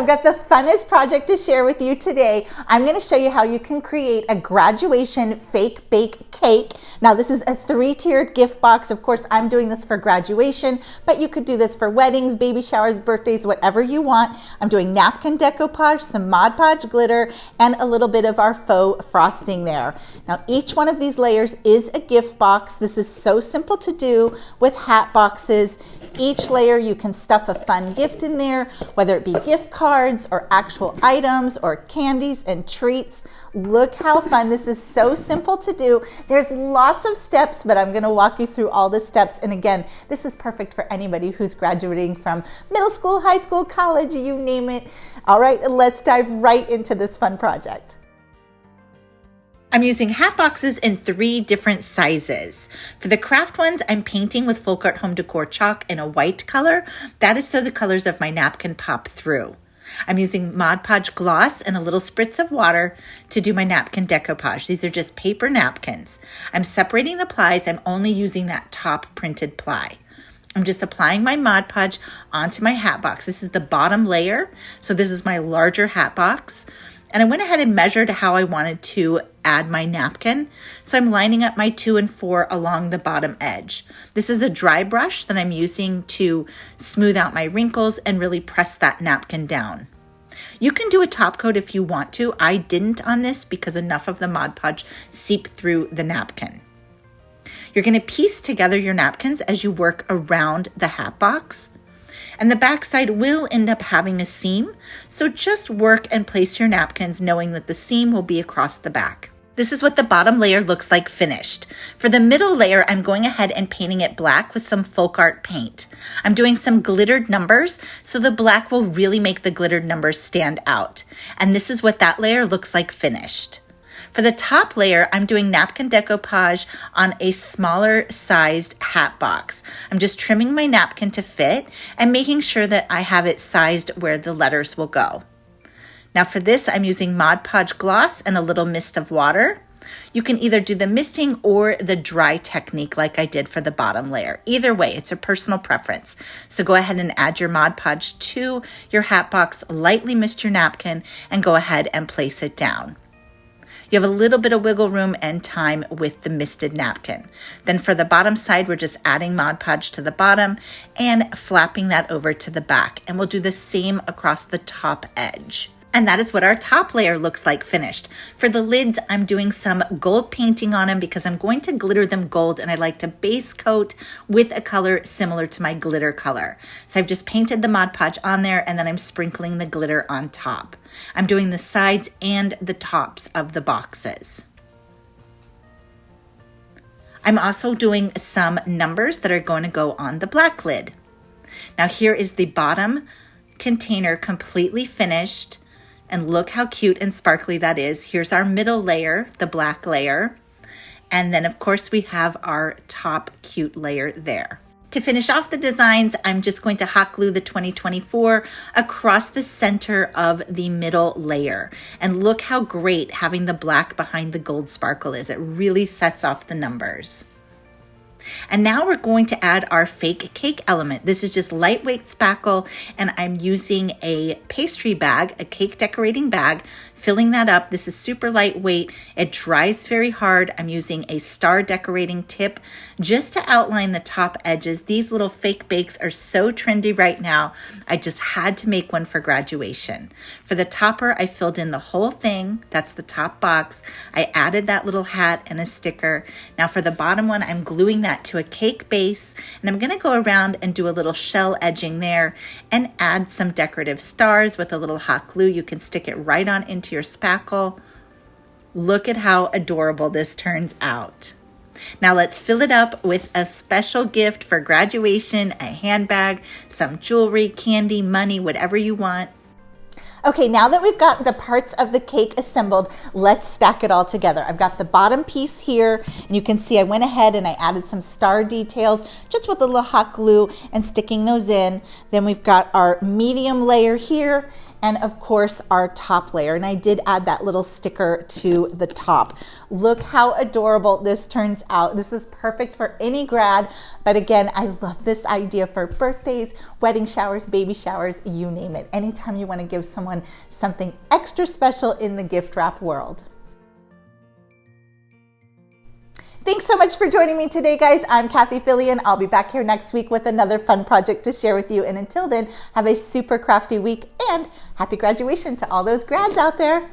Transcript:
I've got the funnest project to share with you today. I'm going to show you how you can create a graduation fake bake cake. Now this is a 3-tiered gift box. Of course, I'm doing this for graduation, but you could do this for weddings, baby showers, birthdays, whatever you want. I'm doing napkin decoupage, some Mod Podge glitter, and a little bit of our faux frosting there. Now each one of these layers is a gift box. This is so simple to do with hat boxes. Each layer you can stuff a fun gift in there, whether it be gift cards or actual items or candies and treats. Look how fun. This is so simple to do. There's lots of steps, but I'm going to walk you through all the steps. And again, this is perfect for anybody who's graduating from middle school, high school, college, you name it. All right, let's dive right into this fun project. I'm using hat boxes in 3 different sizes. For the craft ones, I'm painting with Folk Art Home Decor chalk in a white color. That is so the colors of my napkin pop through. I'm using Mod Podge gloss and a little spritz of water to do my napkin decoupage. These are just paper napkins. I'm separating the plies. I'm only using that top printed ply. I'm just applying my Mod Podge onto my hat box. This is the bottom layer, so this is my larger hat box. And I went ahead and measured how I wanted to add my napkin. So I'm lining up my 2 and 4 along the bottom edge. This is a dry brush that I'm using to smooth out my wrinkles and really press that napkin down. You can do a top coat if you want to. I didn't on this because enough of the Mod Podge seeped through the napkin. You're going to piece together your napkins as you work around the hat box. And the back side will end up having a seam, so just work and place your napkins knowing that the seam will be across the back. This is what the bottom layer looks like finished. For the middle layer, I'm going ahead and painting it black with some folk art paint. I'm doing some glittered numbers, so the black will really make the glittered numbers stand out. And this is what that layer looks like finished. For the top layer, I'm doing napkin decoupage on a smaller sized hat box. I'm just trimming my napkin to fit and making sure that I have it sized where the letters will go. Now for this, I'm using Mod Podge gloss and a little mist of water. You can either do the misting or the dry technique like I did for the bottom layer. Either way, it's a personal preference. So go ahead and add your Mod Podge to your hat box, lightly mist your napkin, and go ahead and place it down. You have a little bit of wiggle room and time with the misted napkin. Then for the bottom side, we're just adding Mod Podge to the bottom and flapping that over to the back. And we'll do the same across the top edge. And that is what our top layer looks like finished. For the lids, I'm doing some gold painting on them because I'm going to glitter them gold and I like to base coat with a color similar to my glitter color. So I've just painted the Mod Podge on there and then I'm sprinkling the glitter on top. I'm doing the sides and the tops of the boxes. I'm also doing some numbers that are going to go on the black lid. Now here is the bottom container completely finished. And look how cute and sparkly that is. Here's our middle layer, the black layer. And then of course we have our top cute layer there. To finish off the designs, I'm just going to hot glue the 2024 across the center of the middle layer. And look how great having the black behind the gold sparkle is. It really sets off the numbers. And now we're going to add our fake cake element. This is just lightweight spackle, and I'm using a pastry bag, a cake decorating bag, filling that up. This is super lightweight. It dries very hard. I'm using a star decorating tip just to outline the top edges. These little fake bakes are so trendy right now. I just had to make one for graduation. For the topper, I filled in the whole thing. That's the top box. I added that little hat and a sticker. Now for the bottom one, I'm gluing that to a cake base, and I'm going to go around and do a little shell edging there and add some decorative stars with a little hot glue. You can stick it right on into your spackle. Look at how adorable this turns out. Now let's fill it up with a special gift for graduation, a handbag, some jewelry, candy, money, whatever you want. Okay, now that we've got the parts of the cake assembled, let's stack it all together. I've got the bottom piece here, and you can see I went ahead and I added some star details just with a little hot glue and sticking those in. Then we've got our medium layer here, and of course our top layer. And I did add that little sticker to the top. Look how adorable this turns out. This is perfect for any grad, but again, I love this idea for birthdays, wedding showers, baby showers, you name it. Anytime you want to give someone something extra special in the gift wrap world. Thanks so much for joining me today, guys. I'm Cathie Fillion. I'll be back here next week with another fun project to share with you. And until then, have a super crafty week and happy graduation to all those grads out there.